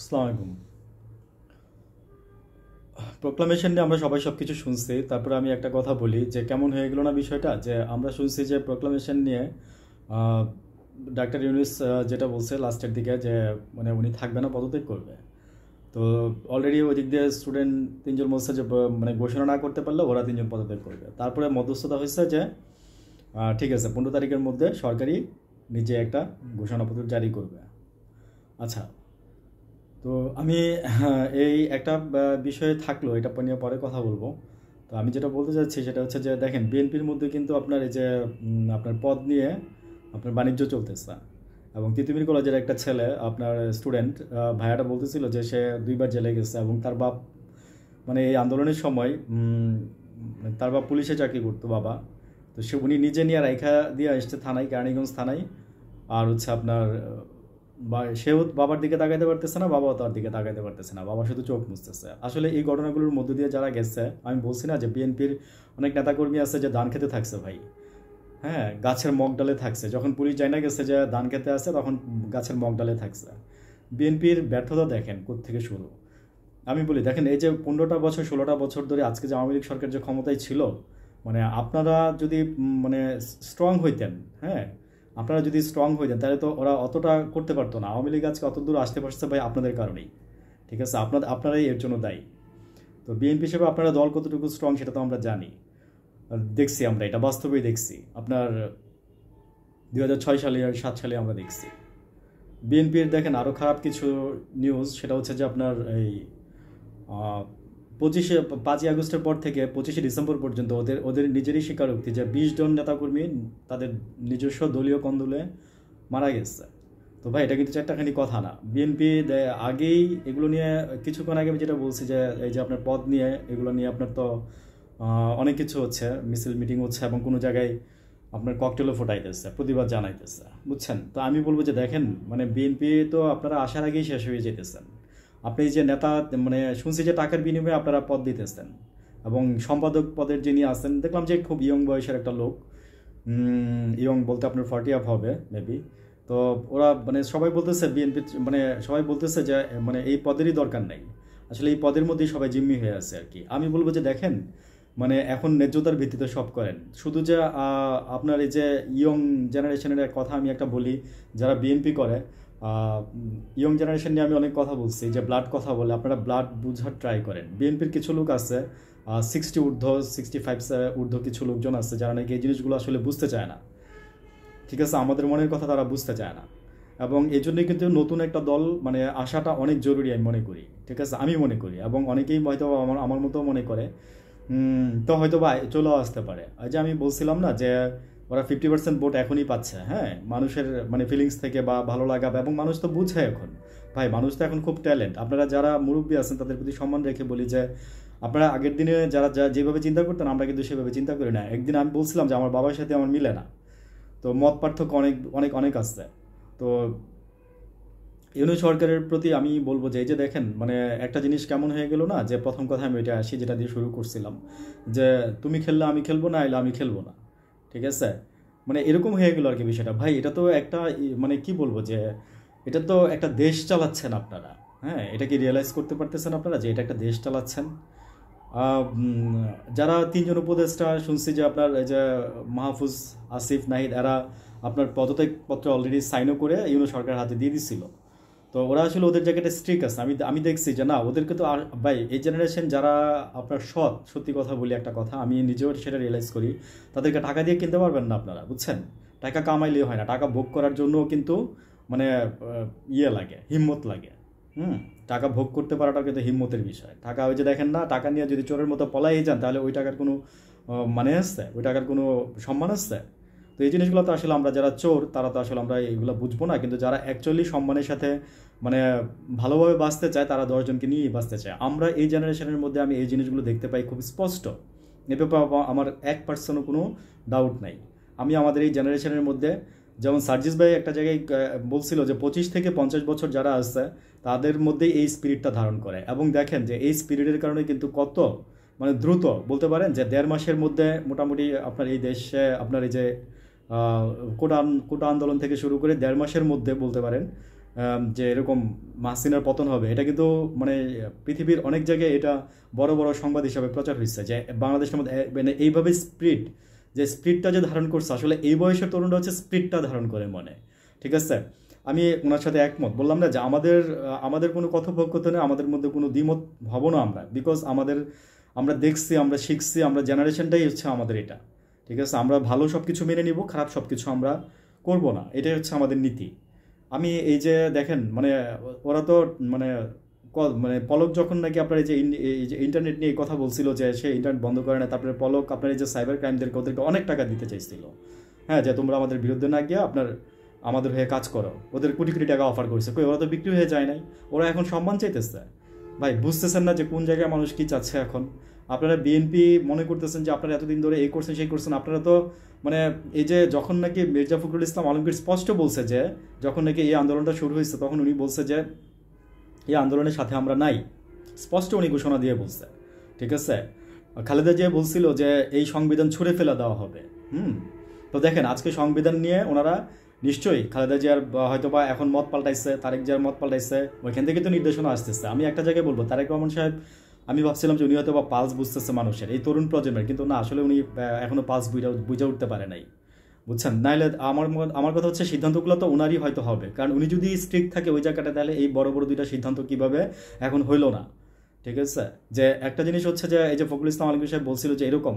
আসসালামু আলাইকুম। প্রোক্লামেশন নিয়ে আমরা সবাই সব কিছু শুনছি, তারপরে আমি একটা কথা বলি যে কেমন হয়ে গেল না বিষয়টা, যে আমরা শুনছি যে প্রোক্লামেশন নিয়ে আহ, ডাক্তার ইউনূস যেটা বলছে লাস্টের দিকে যে মানে উনি থাকবে না, পদত্যাগ করবে। তো অলরেডি ওই দিক দিয়ে স্টুডেন্ট তিনজন বলছে যে মানে ঘোষণা না করতে পারলে ওরা তিনজন পদত্যাগ করবে। তারপরে মধ্যস্থতা হয়েছে যে ঠিক আছে, 15 তারিখের মধ্যে সরকারি নিজে একটা ঘোষণাপত্র জারি করবে। আচ্ছা, তো আমি এই একটা বিষয়ে থাকলো, এটা নিয়ে পরে কথা বলবো। তো আমি যেটা বলতে চাচ্ছি সেটা হচ্ছে যে দেখেন, বিএনপির মধ্যে কিন্তু আপনার এই যে আপনার পদ নিয়ে আপনার বাণিজ্য চলতেছে। এবং তিতুমির কলেজের একটা ছেলে, আপনার স্টুডেন্ট, ভাইয়াটা বলতেছিল যে সে 2বার জেলে গেছে এবং তার বাপ মানে এই আন্দোলনের সময় তার বাপ পুলিশে চাকরি করতো বাবা। তো সে উনি নিজে নিয়ে রাইখা দিয়ে আসছে থানায়, কেরানীগঞ্জ থানায়। আর হচ্ছে আপনার বা সেও বাবার দিকে তাকাইতে পারতেছে না, বাবাও তার দিকে তাকাইতে পারতেছে না, বাবা শুধু চোখ মুছতেছে। আসলে এই ঘটনাগুলোর মধ্য দিয়ে যারা গেছে, আমি বলছি না যে বিএনপির অনেক নেতাকর্মী আছে যে ধান খেতে থাকছে ভাই। হ্যাঁ, গাছের মগ ডালে থাকছে, যখন পুলিশ জানা গেছে যে ধান খেতে আছে তখন গাছের মগ ডালে থাকছে। বিএনপির ব্যর্থতা দেখেন কোত্থেকে শুরু। আমি বলি দেখেন, এই যে 15টা বছর 16টা বছর ধরে আজকে যে আওয়ামী লীগ সরকার যে ক্ষমতায় ছিল, মানে আপনারা যদি মানে স্ট্রং হইতেন, হ্যাঁ, আপনারা যদি স্ট্রং হইতেন তাহলে তো ওরা অতটা করতে পারতো না। আওয়ামী লীগ আজকে অত দূর আসতে পারছে ভাই আপনাদের কারণেই। ঠিক আছে, আপনারাই এর জন্য দায়ী। তো বিএনপি হিসেবে আপনারা দল কতটুকু স্ট্রং সেটা তো আমরা জানি, আর দেখছি, আমরা এটা বাস্তবেই দেখছি। আপনার 2006 সালে 2007 সালে আমরা দেখছি। বিএনপির দেখেন আরও খারাপ কিছু নিউজ, সেটা হচ্ছে যে আপনার এই 5ই আগস্টের পর থেকে 25শে ডিসেম্বর পর্যন্ত ওদের ওদের নিজেরই স্বীকারোক্তি যে 20 জন নেতাকর্মী তাদের নিজস্ব দলীয় কন্দলে মারা গেছে। তো ভাই এটা কিন্তু চারটাখানি কথা না। বিএনপি আগেই এগুলো নিয়ে, কিছুক্ষণ আগে আমি যেটা বলছি যে এই যে আপনার পদ নিয়ে এগুলো নিয়ে আপনার তো অনেক কিছু হচ্ছে, মিছিল মিটিং হচ্ছে এবং কোনো জায়গায় আপনার ককটেলও ফোটাইতেছে, প্রতিবাদ জানাইতেছে, বুঝছেন। তো আমি বলবো যে দেখেন, মানে বিএনপি তো আপনারা আসার আগেই শেষ হয়ে যেতেছেন। আপনি যে নেতা, মানে শুনছি যে টাকার বিনিময়ে আপনারা পদ দিতেছেন, এবং সম্পাদক পদের যিনি আছেন দেখলাম যে খুব ইয়ং বয়সের একটা লোক। ইয়ং বলতে আপনার 40 আপ হবে মেবি। তো ওরা মানে সবাই বলতেছে বিএনপি, মানে সবাই বলতেছে যে মানে এই পদেরই দরকার নাই, আসলে এই পদের মধ্যেই সবাই জিম্মি হয়ে আছে আর কি। আমি বলবো যে দেখেন, মানে এখন ন্যায্যতার ভিত্তিতে সব করেন। শুধু যে আপনার এই যে ইয়ং জেনারেশনের কথা আমি একটা বলি, যারা বিএনপি করে, ইয়ং জেনারেশন নিয়ে আমি অনেক কথা বলছি, যে ব্লাড কথা বলে, আপনারা ব্লাড বুঝার ট্রাই করেন। বিএনপির কিছু লোক আছে 60 ঊর্ধ্ব, 65 ঊর্ধ্ব কিছু লোকজন আছে যারা নাকি এই জিনিসগুলো আসলে বুঝতে চায় না। ঠিক আছে, আমাদের মনের কথা তারা বুঝতে চায় না। এবং এই জন্যই কিন্তু নতুন একটা দল মানে আসাটা অনেক জরুরি আমি মনে করি। ঠিক আছে, আমি মনে করি এবং অনেকেই হয়তো আমার আমার মতো মনে করে। তো হয়তো বা চলেও আসতে পারে। এই যে আমি বলছিলাম না যে ওরা 50% ভোট এখনই পাচ্ছে, হ্যাঁ, মানুষের মানে ফিলিংস থেকে বা ভালো লাগা, এবং মানুষ তো বুঝে এখন। ভাই মানুষ তো এখন খুব ট্যালেন্ট। আপনারা যারা মুরব্বী আছেন তাদের প্রতি সম্মান রেখে বলি যে আপনারা আগের দিনে যারা যেভাবে চিন্তা করতেন আমরা কিন্তু সেভাবে চিন্তা করি না। একদিন আমি বলছিলাম যে আমার বাবার সাথে আমার মিলে না, তো মত পার্থক্য অনেক অনেক অনেক আছে। তো ইউনূস সরকারের প্রতি আমি বলবো যে এই যে দেখেন, মানে একটা জিনিস কেমন হয়ে গেল না, যে প্রথম কথা আমি এটা আসি যেটা দিয়ে শুরু করছিলাম, যে তুমি খেললে আমি খেলবো না, এলে আমি খেলবো না। ঠিক আছে, মানে এরকম হয়ে গেল আর কি বিষয়টা। ভাই এটা তো একটা মানে কি বলবো, যে এটা তো একটা দেশ চালাচ্ছেন আপনারা। হ্যাঁ, এটা কি রিয়েলাইজ করতে পারতেছেন আপনারা যে এটা একটা দেশ চালাচ্ছেন? যারা তিনজন উপদেষ্টা শুনছি যে আপনার এই যে মাহফুজ, আসিফ, নাহিদ, এরা আপনার পদত্যাগ পত্র অলরেডি সাইনও করে ইউনূস সরকার হাতে দিয়ে দিছিল। তো ওরা আসলে ওদের জায়গাটা স্ট্রিক আছে। আমি আমি দেখছি যে না, ওদেরকে তো ভাই এই জেনারেশন যারা আপনার সত্যি কথা বলি, একটা কথা আমি নিজেও সেটা রিয়েলাইজ করি, তাদেরকে টাকা দিয়ে কিনতে পারবেন না আপনারা, বুঝছেন। টাকা কামাইলেই হয় না, টাকা ভোগ করার জন্য কিন্তু মানে ইয়ে লাগে, হিম্মত লাগে। হুম, টাকা ভোগ করতে পারাটা কিন্তু হিম্মতের বিষয়। টাকা ওই যে দেখেন না, টাকা নিয়ে যদি চোরের মতো পলাই যান তাহলে ওই টাকার কোনো মানে আসছে, ওই টাকার কোনো সম্মান আসছে? তো এই জিনিসগুলো তো আসলে আমরা যারা চোর তারা তো আসলে আমরা এইগুলো বুঝবো না, কিন্তু যারা অ্যাকচুয়ালি সম্মানের সাথে মানে ভালোভাবে বাঁচতে চায় তারা 10 জনকে নিয়েই বাঁচতে চায়। আমরা এই জেনারেশনের মধ্যে আমি এই জিনিসগুলো দেখতে পাই খুব স্পষ্ট। এ ব্যাপারে আমার 1%ও কোনো ডাউট নাই। আমি আমাদের এই জেনারেশনের মধ্যে, যেমন সার্জিস ভাই একটা জায়গায় বলছিল যে 25 থেকে 50 বছর যারা আছে তাদের মধ্যেই এই স্পিরিটটা ধারণ করে। এবং দেখেন যে এই স্পিরিটের কারণে কিন্তু কত মানে দ্রুত বলতে পারেন যে 1.5 মাসের মধ্যে মোটামুটি আপনার এই দেশে আপনার এই যে কোটা কোটা আন্দোলন থেকে শুরু করে 1.5 মাসের মধ্যে বলতে পারেন যে এরকম হাসিনার পতন হবে, এটা কিন্তু মানে পৃথিবীর অনেক জায়গায় এটা বড় বড় সংবাদ হিসাবে প্রচার হয়েছে যে বাংলাদেশের মধ্যে মানে এইভাবে যে স্পিরিটটা যে ধারণ করছে, আসলে এই বয়সের তরুণরা হচ্ছে স্পিরিটটা ধারণ করে মনে, ঠিক আছে। আমি ওনার সাথে একমত, বললাম না যে আমাদের কোনো কথোপকথনে আমাদের মধ্যে কোনো দ্বিমত হব না আমরা, বিকজ আমরা দেখছি, আমরা শিখছি, আমরা জেনারেশনটাই হচ্ছে আমাদের এটা, ঠিক আছে। আমরা ভালো সব কিছু মেনে নিব, খারাপ সব কিছু আমরা করব না, এটাই হচ্ছে আমাদের নীতি। আমি এই যে দেখেন মানে ওরা তো মানে মানে পলক যখন নাকি আপনার এই যে ইন্টারনেট নিয়ে কথা বলছিল যে সে ইন্টারনেট বন্ধ করে না, তারপরে পলক আপনার এই যে সাইবার ক্রাইমদেরকে ওদেরকে অনেক টাকা দিতে চাইছিল, হ্যাঁ, যে তোমরা আমাদের বিরুদ্ধে না গিয়ে আমাদের হয়ে কাজ করো, ওদের কোটি কোটি টাকা অফার করেছে, কই ওরা তো বিক্রি হয়ে যায় নাই, ওরা এখন সম্মান চাইতেছে। ভাই বুঝতেছেন না যে কোন জায়গায় মানুষ কি চাচ্ছে এখন? আপনারা বিএনপি মনে করতেছেন যে আপনারা এতদিন ধরে এই করছেন সেই করছেন, আপনারা তো মানে এই যে যখন নাকি মির্জা ফখরুল ইসলাম আলমগীর স্পষ্ট বলছে যে যখন নাকি এই আন্দোলনটা শুরু হয়েছে তখন উনি বলছে যে এই আন্দোলনের সাথে আমরা নাই, স্পষ্ট উনি ঘোষণা দিয়ে বলছে, ঠিক আছে। খালেদা জিয়া বলছিল যে এই সংবিধান ছুঁড়ে ফেলে দেওয়া হবে। তো দেখেন আজকে সংবিধান নিয়ে ওনারা নিশ্চয়ই খালেদা জিয়ার হয়তো বা এখন মত পাল্টাইছে, তারেক জিয়ার মত পাল্টাইছে, ওইখান থেকে তো নির্দেশনা আসতেছে। আমি একটা জায়গায় বলবো, তারেক রহমান সাহেব, আমি ভাবছিলাম যে উনি হয়তো বা পালস বুঝতেছে মানুষের, এই তরুণ প্রজন্মের, কিন্তু না, আসলে উনি এখনো পালস বুঝে উঠতে পারে নাই, বুঝছেন। নাইলে আমার কথা হচ্ছে সিদ্ধান্তগুলো তো ওনারই হয়তো হবে, কারণ উনি যদি স্ট্রিক্ট থাকে ওই জায়গাটা, তাহলে এই বড় বড় দুইটা সিদ্ধান্ত কিভাবে এখন হইলো না, ঠিক আছে। যে একটা জিনিস হচ্ছে যে এই যে ফখরুল ইসলাম আলমগীর সাহেব বলছিল যে এরকম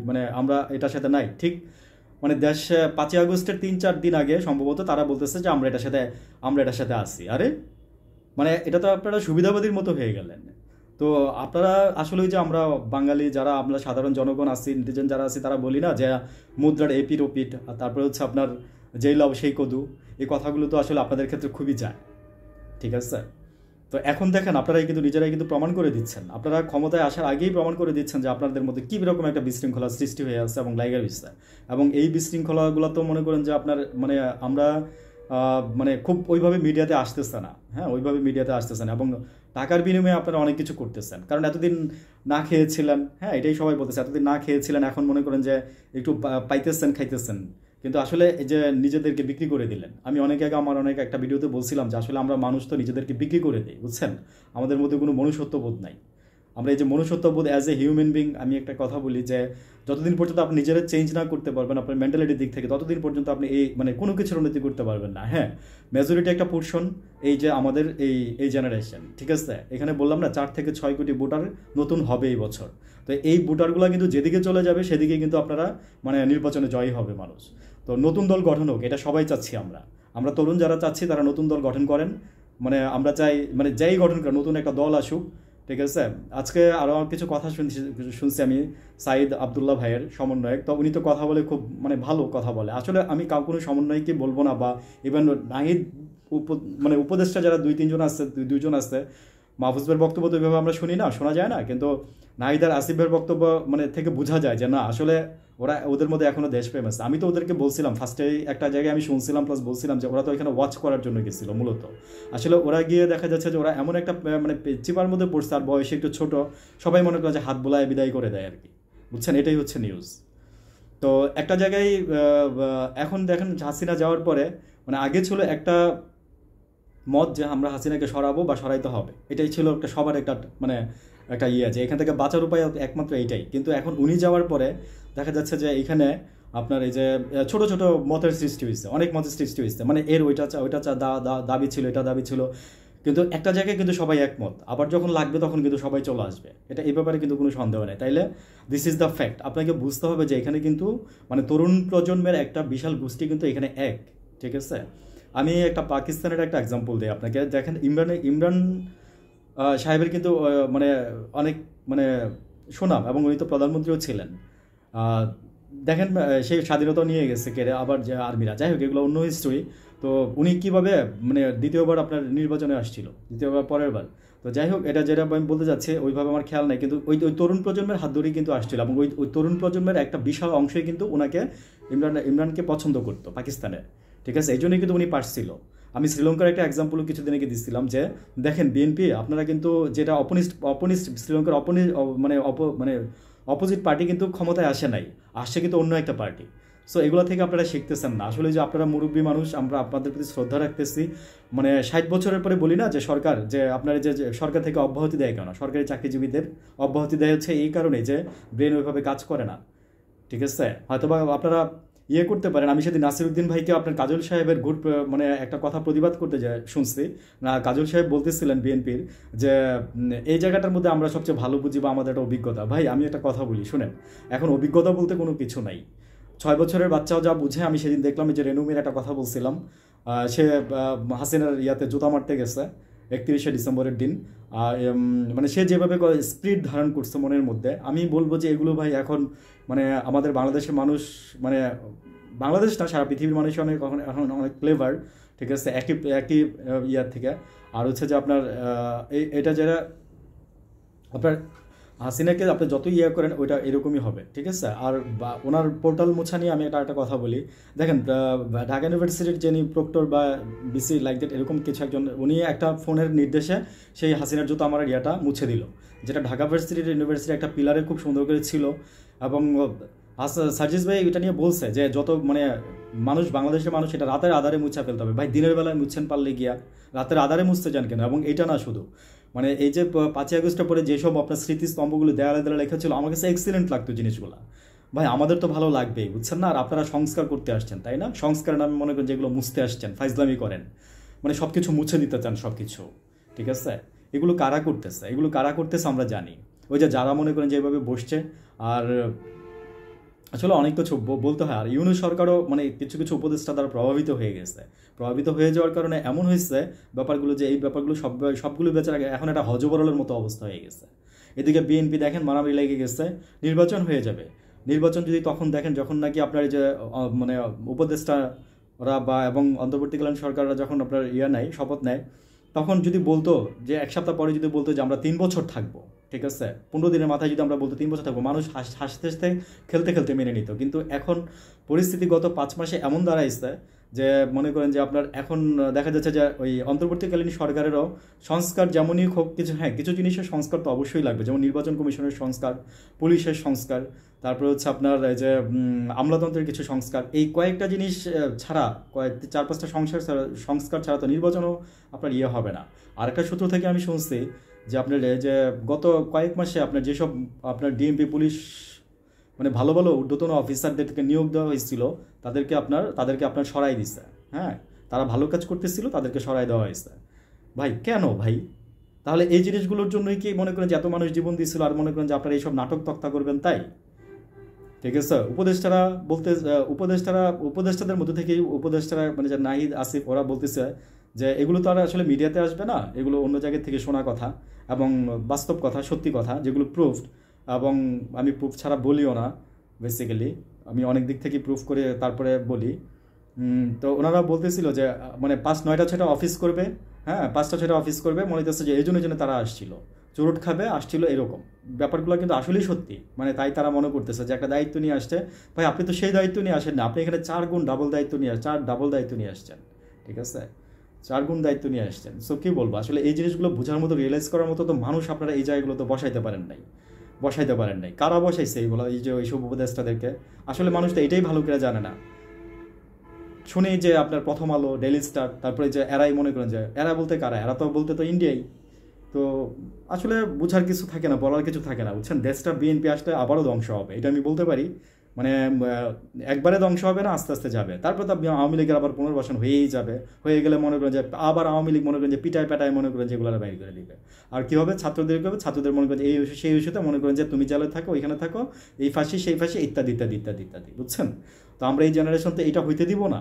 মানে আমরা এটার সাথে নাই, ঠিক মানে দেশ 5ই আগস্টের 3-4 দিন আগে সম্ভবত তারা বলতেছে যে আমরা এটার সাথে আছি। আরে মানে এটা তো আপনারা সুবিধাবাদীর মতো হয়ে গেলেন। তো আপনারা আসলে ওই যে আমরা বাঙালি যারা, আমরা সাধারণ জনগণ আছি, নেটিজেন যারা আছি, তারা বলি না যে মুদ্রার এপিট ওপিট, আর তারপরে হচ্ছে আপনার যেই লাভ সেই কদু, এই কথাগুলো তো আসলে আপনাদের ক্ষেত্রে খুবই যায়, ঠিক আছে। তো এখন দেখেন আপনারাই কিন্তু নিজেরাই কিন্তু প্রমাণ করে দিচ্ছেন, আপনারা ক্ষমতায় আসার আগেই প্রমাণ করে দিচ্ছেন যে আপনাদের মধ্যে কী রকম একটা বিশৃঙ্খলা সৃষ্টি হয়ে আছে এবং লাইগা হচ্ছে। এবং এই বিশৃঙ্খলাগুলো তো মনে করেন যে আপনার মানে আমরা মানে খুব ওইভাবে মিডিয়াতে আসতেছে না, হ্যাঁ, ওইভাবে মিডিয়াতে আসতেছে না, এবং টাকার বিনিময়ে আপনারা অনেক কিছু করতেছেন, কারণ এতদিন না খেয়েছিলেন, হ্যাঁ, এটাই সবাই বলতেছে, এতদিন না খেয়েছিলেন, এখন মনে করেন যে একটু পাইতেছেন, খাইতেছেন, কিন্তু আসলে এই যে নিজেদেরকে বিক্রি করে দিলেন। আমি অনেক আগে আমার একটা ভিডিওতে বলছিলাম যে আসলে আমরা মানুষ তো নিজেদেরকে বিক্রি করে দিই, বুঝছেন, আমাদের মধ্যে কোনো মনুষ্যত্ববোধ নাই। আমরা এই যে মনুষ্যত্ববোধ অ্যাজ এ হিউম্যান বিং, আমি একটা কথা বলি যে যতদিন পর্যন্ত আপনি নিজেরা চেঞ্জ না করতে পারবেন আপনার মেন্টালিটির দিক থেকে, ততদিন পর্যন্ত আপনি এই মানে কোনো কিছুর উন্নতি করতে পারবেন না। হ্যাঁ, মেজরিটি একটা পোর্শন এই যে আমাদের এই জেনারেশন, ঠিক আছে, এখানে বললাম না 4 থেকে 6 কোটি ভোটার নতুন হবে এই বছর। তো এই ভোটারগুলো কিন্তু যেদিকে চলে যাবে সেদিকে কিন্তু আপনারা মানে নির্বাচনে জয়ী হবে মানুষ। তো নতুন দল গঠন হোক, এটা সবাই চাচ্ছি আমরা তরুণ যারা চাচ্ছি তারা নতুন দল গঠন করেন, মানে আমরা চাই মানে যাই গঠন করেন নতুন একটা দল আসুক, ঠিক আছে। আজকে আরও কিছু কথা শুনছি আমি সাইদ আবদুল্লাহ ভাইয়ের, সমন্বয়ক, তো উনি তো কথা বলে খুব মানে ভালো কথা বলে। আসলে আমি কোনো সমন্বয়কে বলবো না, বা ইভেন নাহিদ মানে উপদেষ্টা যারা 2-3 জন আছে, মাহফুজের বক্তব্য তো ওইভাবে আমরা শুনি না, শোনা যায় না, কিন্তু নাহিদ আর আসিফের বক্তব্য মানে থেকে বোঝা যায় যে না আসলে ওদের মধ্যে এখনো দেশপ্রেম আছে। আমি তো ওদেরকে বলছিলাম ফার্স্টে একটা জায়গায় আমি শুনছিলাম প্লাস বলছিলাম যে ওরা তো এখানে ওয়াচ করার জন্য গেছিল মূলত। আসলে ওরা গিয়ে দেখা যাচ্ছে যে ওরা এমন একটা মানে চিপার মধ্যে পড়ছে, আর বয়সে একটু ছোট, সবাই মনে করে যে হাত বোলায় বিদায় করে দেয় আর কি, বুঝছেন, এটাই হচ্ছে নিউজ। তো একটা জায়গায় এখন দেখেন হাসিনা যাওয়ার পরে মানে আগে ছিল একটা মত যে আমরা হাসিনাকে সরাবো বা সরাইতে হবে, এটাই ছিল একটা সবার একটা মানে একটা আছে, এখান থেকে বাঁচার উপায় একমাত্র এইটাই। কিন্তু এখন উনি যাওয়ার পরে দেখা যাচ্ছে যে এখানে আপনার এই যে ছোট ছোট মতের সৃষ্টি হয়েছে, অনেক মতের সৃষ্টি হয়েছে, মানে এর ওইটা দাবি ছিল, এটা দাবি ছিল, কিন্তু একটা জায়গায় কিন্তু সবাই একমত, আবার যখন লাগবে তখন কিন্তু সবাই চলে আসবে, এটা এই ব্যাপারে কিন্তু কোনো সন্দেহ নেই। তাইলে দিস ইজ দ্য ফ্যাক্ট, আপনাকে বুঝতে হবে যে এখানে কিন্তু মানে তরুণ প্রজন্মের একটা বিশাল গোষ্ঠী কিন্তু এখানে ঠিক আছে। আমি একটা পাকিস্তানের একটা এক্সাম্পল দিই আপনাকে, দেখেন ইমরান সাহেবের কিন্তু মানে অনেক মানে সুনাম, এবং উনি তো প্রধানমন্ত্রীও ছিলেন। দেখেন সেই স্বাধীনতা নিয়ে গেছে কেড়ে আবার যে আর্মিরা, যাই হোক এগুলো অন্য হিস্ট্রি। তো উনি কীভাবে মানে দ্বিতীয়বার আপনার নির্বাচনে আসছিল, দ্বিতীয়বার পরের বার, তো যাই হোক এটা যেটা আমি বলতে যাচ্ছি ওইভাবে আমার খেয়াল নাই, কিন্তু ওই তরুণ প্রজন্মের হাত ধরেই কিন্তু আসছিল, এবং ওই তরুণ প্রজন্মের একটা বিশাল অংশই কিন্তু ওনাকে ইমরানকে পছন্দ করতো পাকিস্তানে, ঠিক আছে, এই জন্যই কিন্তু উনি পারছিল। আমি শ্রীলঙ্কার একটা এক্সাম্পলও কিছুদিন আগে দিচ্ছিলাম যে দেখেন বিএনপি আপনারা কিন্তু যেটা অপোনিস্ট শ্রীলঙ্কার মানে অপোজিট পার্টি কিন্তু ক্ষমতায় আসে নাই, আসছে কিন্তু অন্য একটা পার্টি, সো এগুলো থেকে আপনারা শিখতেছেন না। আসলে যে আপনারা মুরব্বী মানুষ, আমরা আপনাদের প্রতি শ্রদ্ধা রাখতেছি। মানে 60 বছরের পরে বলি না যে সরকার, যে আপনার যে সরকার থেকে অব্যাহতি দেয় কেন, সরকারি চাকরিজীবীদের অব্যাহতি দেয় হচ্ছে এই কারণে যে ব্রেন ওইভাবে কাজ করে না, ঠিক আছে? হয়তোবা আপনারা ইয়ে করতে পারেন। আমি সেদিন নাসিরউদ্দিন ভাইকে আপনার কাজল সাহেবের মানে একটা কথা প্রতিবাদ করতে যায় শুনছি না, কাজল সাহেব বলতেছিলেন বিএনপির যে এই জায়গাটার মধ্যে আমরা সবচেয়ে ভালো বুঝি বা আমাদের একটা অভিজ্ঞতা। ভাই আমি একটা কথা বলি শুনেন, এখন অভিজ্ঞতা বলতে কোনো কিছু নাই। 6 বছরের বাচ্চাও যা বুঝে, আমি সেদিন দেখলাম যে রেনুমির একটা কথা বলছিলাম, সে হাসিনার ইয়াতে জুতা মারতে গেছে 31শে ডিসেম্বরের দিন। মানে সে যেভাবে স্পিরিট ধারণ করছে মনের মধ্যে, আমি বলবো যে এগুলো ভাই এখন মানে আমাদের বাংলাদেশের মানুষ, মানে বাংলাদেশ না সারা পৃথিবীর মানুষ অনেক এখন অনেক ক্লেভার, ঠিক আছে, একই একই ইয়ার থেকে। আর হচ্ছে যে আপনার এটা যারা আপনার হাসিনাকে আপনি যত ইয়ে করেন ওইটা এরকমই হবে, ঠিক আছে? আর ওনার পোর্টাল মোছা নিয়ে আমি একটা কথা বলি। দেখেন ঢাকা ইউনিভার্সিটির যিনি প্রক্টর বা বিসি লাইক দ্যাট এরকম কিছু একজন, উনি একটা ফোনের নির্দেশে সেই হাসিনার জুতো আমার ইয়াটা মুছে দিল, যেটা ঢাকা ইউনিভার্সিটির একটা পিলারে খুব সুন্দর করে ছিল। এবং সার্জিস ভাই এটা নিয়ে বলছে যে যত মানে মানুষ, বাংলাদেশের মানুষ এটা রাতের আধারে মুছে ফেলতে হবে। ভাই দিনের বেলায় মুছছেন পারলে গিয়া, রাতের আধারে মুছতে চান কেন? এবং এটা না শুধু মানে এই যে 5ই আগস্টের পরে যেসব আপনার স্মৃতিস্তম্ভগুলো দেয়ালে দেয়ালে লেখা ছিল, আমার কাছে এক্সিলেন্ট লাগতো জিনিসগুলো। ভাই আমাদের তো ভালো লাগবেই, বুঝছেন না? আর আপনারা সংস্কার করতে আসছেন, তাই না? সংস্কারের নামে মনে করেন যেগুলো মুছতে আসছেন, ফাইজলামি করেন, মানে সব কিছু মুছে দিতে চান সব কিছু, ঠিক আছে? এগুলো কারা করতেছে? এগুলো কারা করতেছে আমরা জানি। ওই যে যারা মনে করেন যেভাবে বসছে, আর আসলে অনেক কিছু বলতে হয়। আর ইউনূস সরকারও মানে কিছু কিছু উপদেষ্টা দ্বারা প্রভাবিত হয়ে গেছে। প্রভাবিত হয়ে যাওয়ার কারণে এমন হয়েছে ব্যাপারগুলো যে এই ব্যাপারগুলো সবগুলো বেচারা এখন একটা হজবরলের মতো অবস্থা হয়ে গেছে। এদিকে বিএনপি দেখেন মারামারি লেগে গেছে, নির্বাচন হয়ে যাবে। নির্বাচন যদি তখন দেখেন যখন নাকি আপনার এই যে মানে উপদেষ্টারা বা এবং অন্তর্বর্তীকালীন সরকাররা যখন আপনার নেয়, শপথ নেয়, তখন যদি বলতো যে 1 সপ্তাহ পরে যদি বলতো যে আমরা 3 বছর থাকবো, ঠিক আছে, 15 দিনের মাথায় যদি আমরা বলতো 3 বছর থাকবো, মানুষ হাসতে হাসতে খেলতে খেলতে মেনে নিত। কিন্তু এখন পরিস্থিতি গত 5 মাসে এমন দাঁড়াইছে যে মনে করেন যে আপনার এখন দেখা যাচ্ছে যে ওই অন্তর্বর্তীকালীন সরকারেরও সংস্কার যেমনই হোক কিছু, হ্যাঁ কিছু জিনিসের সংস্কার তো অবশ্যই লাগবে, যেমন নির্বাচন কমিশনের সংস্কার, পুলিশের সংস্কার, তারপরে হচ্ছে আপনার এই যে আমলাতন্ত্রের কিছু সংস্কার। এই কয়েকটা জিনিস ছাড়া, 4-5টা সংস্কার ছাড়া তো নির্বাচনও আপনার ইয়ে হবে না। আরেকটা সূত্র থেকে আমি শুনছি যে আপনার যে গত কয়েক মাসে আপনার যেসব আপনার ডিএমপি পুলিশ মানে ভালো ভালো ঊর্ধ্বতন অফিসারদেরকে নিয়োগ দেওয়া হয়েছিল, তাদেরকে আপনার সরাই দিচ্ছে। হ্যাঁ, তারা ভালো কাজ করতেছিল, তাদেরকে সরাই দেওয়া হয়েছে। ভাই কেন ভাই? তাহলে এই জিনিসগুলোর জন্যই কি মনে করেন যে এত মানুষ জীবন দিয়েছিল, আর মনে করেন যে আপনারা এইসব নাটক তক্তা করবেন তাই? ঠিক আছে, উপদেষ্টাদের মধ্যে থেকেই উপদেষ্টারা মানে যে নাহিদ, আসিফ, ওরা বলতেছে যে এগুলো তো আর আসলে মিডিয়াতে আসবে না, এগুলো অন্য জায়গা থেকে শোনা কথা এবং বাস্তব কথা, সত্যি কথা, যেগুলো প্রুফড। এবং আমি প্রুফ ছাড়া বলিও না, বেসিক্যালি আমি অনেক দিক থেকে প্রুফ করে তারপরে বলি। তো ওনারা বলতেছিল যে মানে 5-9টা-6টা অফিস করবে, হ্যাঁ 5টা-6টা অফিস করবে, মনে হচ্ছে যে এই জন্য তারা আসছিল, চুরুট খাবে আসছিল, এরকম ব্যাপারগুলো কিন্তু আসলেই সত্যি। মানে তাই তারা মনে করতেছে যে একটা দায়িত্ব নিয়ে আসছে। ভাই আপনি তো সেই দায়িত্ব নিয়ে আসেন না, আপনি এখানে 4 ডাবল দায়িত্ব নিয়ে আসছেন, ঠিক আছে, 4 গুণ দায়িত্ব নিয়ে আসছেন। সো কী বলবো, আসলে এই জিনিসগুলো বোঝার মতো, রিয়েলাইজ করার মতো তো মানুষ আপনারা এই জায়গাগুলো তো বসাইতে পারেন নাই। কারা বসাইছে এইগুলো, এই যে এইসব উপদেষ্টাদেরকে? আসলে মানুষ তো এটাই ভালো করে জানে না। শুনি যে আপনার প্রথম আলো, ডেইলি স্টার, তারপরে যে এরাই মনে করেন যে এরা বলতে কারা, এরা তো বলতে তো ইন্ডিয়াই। তো আসলে বুঝার কিছু থাকে না, বলার কিছু থাকে না, বুঝছেন? দেশটা বিএনপি আসলে আবারও ধ্বংস হবে, এটা আমি বলতে পারি। মানে একবারে ধ্বংস হবে না, আস্তে আস্তে যাবে। তারপর তো আওয়ামী লীগের আবার পুনর্বাসন হয়েই যাবে, হয়ে গেলে মনে করেন যে আবার আওয়ামী লীগ মনে করেন যে পিটায় মনে করেন যেগুলো বাইর করে দিবে। আর কি হবে, ছাত্রদের মনে করেন এই সেই ইস্যুতে মনে করেন যে তুমি জেলে থাকো, ওইখানে থাকো, এই ফাঁসি সেই ফাঁসি, ইত্যাদি ইত্যাদি ইত্যাদি ইত্যাদি, বুঝছেন? তো আমরা এই জেনারেশন তো এটা হইতে দিব না।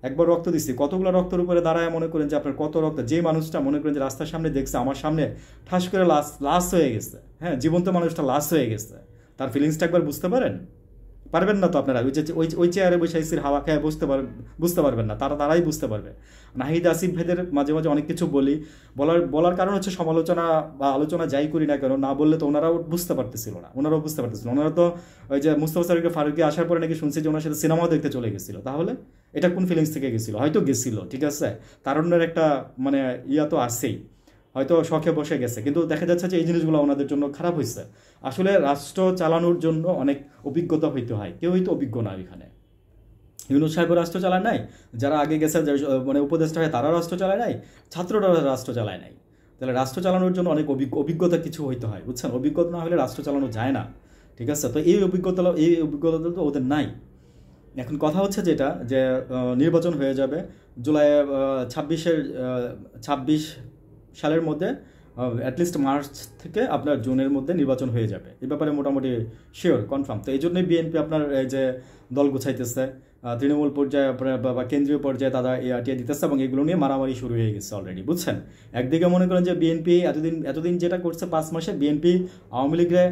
একবার রক্ত দিচ্ছি, কতগুলো রক্তের উপরে দাঁড়ায় মনে করেন যে আপনার কত রক্ত, যে মানুষটা মনে করেন যে রাস্তার সামনে দেখছে, আমার সামনে ঠাস করে লাশ হয়ে গেছে, হ্যাঁ জীবন্ত মানুষটা লাশ হয়ে গেছে, তার ফিলিংসটা একবার বুঝতে পারবেন না তো আপনারা? ওই চেয়ারে বসে এসির হাওয়া খেয়ে বুঝতে পারবেন না, তারাই বুঝতে পারবে। নাহিদ, আসিফ ভাইদের মাঝে মাঝে অনেক কিছু বলার কারণ হচ্ছে সমালোচনা বা আলোচনা যাই করি না কেন, না বললে তো ওনারাও বুঝতে পারতেছিল না। ওনারা তো ওই যে মুস্তফা সরকার ফারুকী আসার পরে নাকি শুনছি যে ওনার সাথে সিনেমাও দেখতে চলে গেছিল। তাহলে এটা কোন ফিলিংস থেকে গেছিল? হয়তো গেছিল, ঠিক আছে, তারুণ্যের একটা মানে ইয়া তো আসছেই, হয়তো শখে বসে গেছে, কিন্তু দেখা যাচ্ছে যে এই জিনিসগুলো ওনাদের জন্য খারাপ হয়েছে। আসলে রাষ্ট্র চালানোর জন্য অনেক অভিজ্ঞতা হইতে হয়, কেউই তো অভিজ্ঞ না এখানে। ইউনূস সাহেব রাষ্ট্র চালায় নাই, যারা আগে গেছে মানে উপদেষ্টা হয় তারা রাষ্ট্র চালায় নাই, ছাত্ররা রাষ্ট্র চালায় নাই। তাহলে রাষ্ট্র চালানোর জন্য অনেক অভিজ্ঞতা কিছু হইতে হয়, বুঝছেন? অভিজ্ঞতা না হলে রাষ্ট্র চালানো যায় না, ঠিক আছে? তো এই অভিজ্ঞতা তো ওদের নাই। এখন কথা হচ্ছে যেটা যে নির্বাচন হয়ে যাবে জুলাই 26 সালের মধ্যে, অ্যাটলিস্ট মার্চ থেকে আপনার জুনের মধ্যে নির্বাচন হয়ে যাবে, এ ব্যাপারে মোটামুটি শিওর কনফার্ম। তো এই জন্যই বিএনপি আপনার এই যে দল গুছাইতেছে, তৃণমূল পর্যায়ে বা কেন্দ্রীয় পর্যায়ে তারা টিয়া দিতেছে, এবং এগুলো নিয়ে মারামারি শুরু হয়ে গেছে অলরেডি, বুঝছেন? একদিকে মনে করেন যে বিএনপি এতদিন যেটা করছে 5 মাসে, বিএনপি আওয়ামী লীগের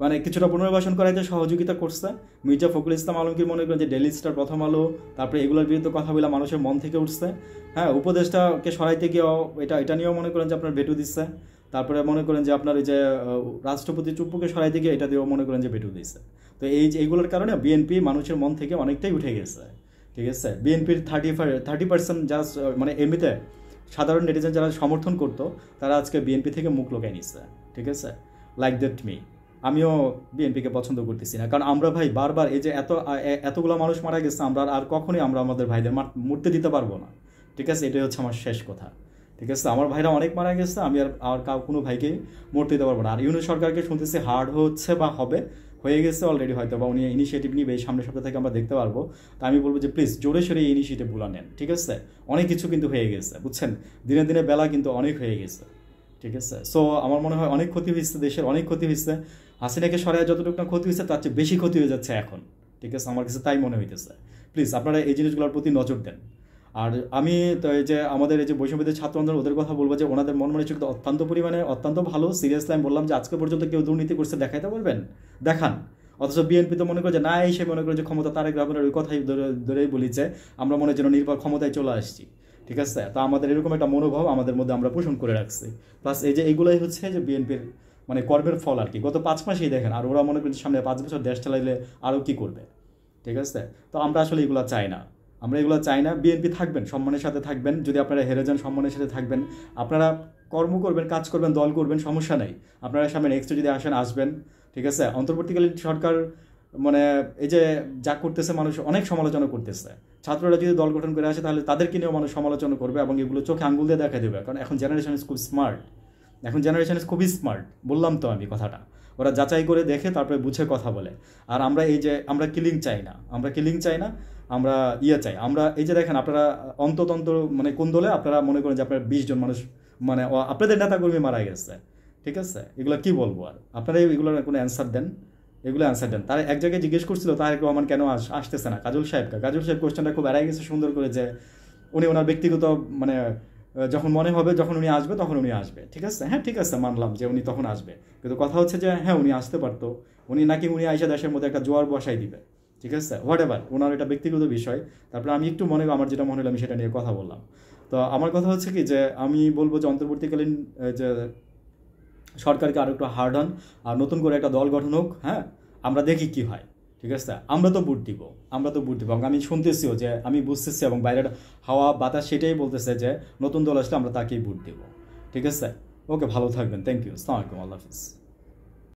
মানে কিছুটা পুনর্বাসন করাইতে সহযোগিতা করছে। মির্জা ফখরুল ইসলাম আলমগীর মনে করেন যে ডেইলি স্টার, প্রথম আলো, তারপরে এগুলোর বিরুদ্ধে কথা বলে মানুষের মন থেকে উঠছে। হ্যাঁ, উপদেষ্টাকে সরাইতে গিয়েও এটা নিয়েও মনে করেন যে আপনার ভেটু দিচ্ছে। তারপরে মনে করেন যে আপনার এই যে রাষ্ট্রপতি চুপ্পুকে সরাইতে গিয়ে এটা দিয়েও মনে করেন যে ভেটু দিচ্ছে। তো এইগুলোর কারণে বিএনপি মানুষের মন থেকে অনেকটাই উঠে গেছে, ঠিক আছে? বিএনপির 30% জাস্ট মানে এমনিতে সাধারণ নেটিজেন যারা সমর্থন করতো তারা আজকে বিএনপি থেকে মুখ লুকাই নিচ্ছে, ঠিক আছে? লাইক দ্যাট মি, আমিও বিএনপিকে পছন্দ করতেছি না, কারণ আমরা ভাই বারবার এই যে এতগুলো মানুষ মারা গেছে, আমরা আর কখনোই আমরা আমাদের ভাইদের মরতে দিতে পারবো না, ঠিক আছে? এটাই হচ্ছে আমার শেষ কথা, ঠিক আছে? আমার ভাইরা অনেক মারা গেছে, আমি আর কোনো ভাইকে মরতে দিতে পারবো না। আর ইউনূস সরকারকে শুনতেছি হার্ড হচ্ছে বা হয়ে গেছে অলরেডি, হয়তো বা উনি ইনিশিয়েটিভ নিবে, এই সামনের সপ্তাহ থেকে আমরা দেখতে পারবো। তা আমি বলবো যে প্লিজ জোরে সোরে এই ইনিশিয়েটিভগুলো নেন, ঠিক আছে? অনেক কিছু কিন্তু হয়ে গেছে, বুঝছেন? দিনে দিনে বেলা কিন্তু অনেক হয়ে গেছে, ঠিক আছে? সো আমার মনে হয় অনেক ক্ষতি হয়েছে, দেশের অনেক ক্ষতি হয়েছে। হাসিনাকে সরাইয়া যতটুকু না ক্ষতি হয়েছে তার চেয়ে বেশি ক্ষতি হয়ে যাচ্ছে এখন, ঠিক আছে? আমার কাছে তাই মনে হইতেছে। প্লিজ আপনারা এই জিনিসগুলোর প্রতি নজর দেন। আর আমি তো এই যে আমাদের এই যে বৈষম্যবিরোধী ছাত্র আন্দোলন, ওদের কথা বলবো যে ওনাদের মন মানসিকতা অত্যন্ত ভালো। সিরিয়াসলি আমি বললাম যে আজকে পর্যন্ত কেউ দুর্নীতি করছে দেখাইতে পারবেন? দেখান। অথচ বিএনপি তো মনে করে যে না, সে মনে করে যে ক্ষমতা তারেক রহমানের ওই কথাই ধরেই বলি যে আমরা মনে যেন নির্ভর ক্ষমতায় চলে আসছি, ঠিক আছে? তো আমাদের এরকম একটা মনোভাব আমাদের মধ্যে আমরা পোষণ করে রাখছি। প্লাস এই যে এইগুলোই হচ্ছে যে বিএনপির মানে কর্মের ফল আর কি। গত 5 মাসেই দেখেন, আর ওরা মনে করেন সামনে 5 বছর দেশ চালাইলে আরও কি করবে, ঠিক আছে? তো আমরা আসলে এগুলো চাই না, বিএনপি থাকবেন, সম্মানের সাথে থাকবেন। যদি আপনারা হেরে যান, সম্মানের সাথে থাকবেন। আপনারা কর্ম করবেন, কাজ করবেন, দল করবেন, সমস্যা নেই। আপনারা সামনে নেক্সটে যদি আসবেন, ঠিক আছে? অন্তর্বর্তীকালীন সরকার মানে এই যে যা করতেছে, মানুষ অনেক সমালোচনা করতেছে। ছাত্ররা যদি দল গঠন করে আসে তাহলে তাদেরকে নিয়েও মানুষ সমালোচনা করবে, এবং এগুলো চোখে আঙ্গুল দিয়ে দেখা দেবে। কারণ এখন জেনারেশন খুব স্মার্ট, খুবই স্মার্ট। বললাম তো আমি কথাটা, ওরা যাচাই করে দেখে তারপরে বুঝে কথা বলে। আর আমরা এই যে আমরা কিলিং চাই না, আমরা চাই। আমরা এই যে দেখেন, আপনারা অন্ততন্ত্র মানে কোন দলে আপনারা মনে করেন যে আপনার 20 জন মানুষ মানে আপনাদের নেতাকর্মী মারা গেছে, ঠিক আছে? এগুলো কি বলবো আর? আপনারা এগুলোর কোনো অ্যান্সার দেন, তার এক জায়গায় জিজ্ঞেস করছিল তারেক রহমান কেন আসতেছে না কাজল সাহেব কোয়েশ্চেনটা খুব এড়াই গেছে সুন্দর করে, যে উনি ওনার ব্যক্তিগত মানে যখন মনে হবে যখন উনি আসবে তখন উনি আসবে, ঠিক আছে? হ্যাঁ, ঠিক আছে, মানলাম যে উনি তখন আসবে, কিন্তু কথা হচ্ছে যে হ্যাঁ উনি আসতে পারতো, উনি আইসা দেশের মধ্যে একটা জোয়ার বসাই দিবে, ঠিক আছে? হোয়াট এভার, ওনার এটা ব্যক্তিগত বিষয়। তারপরে আমি একটু আমার যেটা মনে হলো আমি সেটা নিয়ে কথা বললাম। তো আমার কথা হচ্ছে কি, যে আমি বলবো যে অন্তর্বর্তীকালীন যে সরকারকে আরও একটু হার্ড অন, আর নতুন করে একটা দল গঠন হোক। হ্যাঁ, আমরা দেখি কি হয়, ঠিক আছে? আমরা তো ভোট দিব। এবং আমি শুনতেছিও, যে আমি বুঝতেছি, এবং বাইরের হাওয়া বাতাস সেটাই বলতেছে যে নতুন দল আসলে আমরা তাকেই ভোট দিব, ঠিক আছে? ওকে, ভালো থাকবেন, থ্যাংক ইউ, আসসালামু আলাইকুম, আল্লাহ হাফিজ।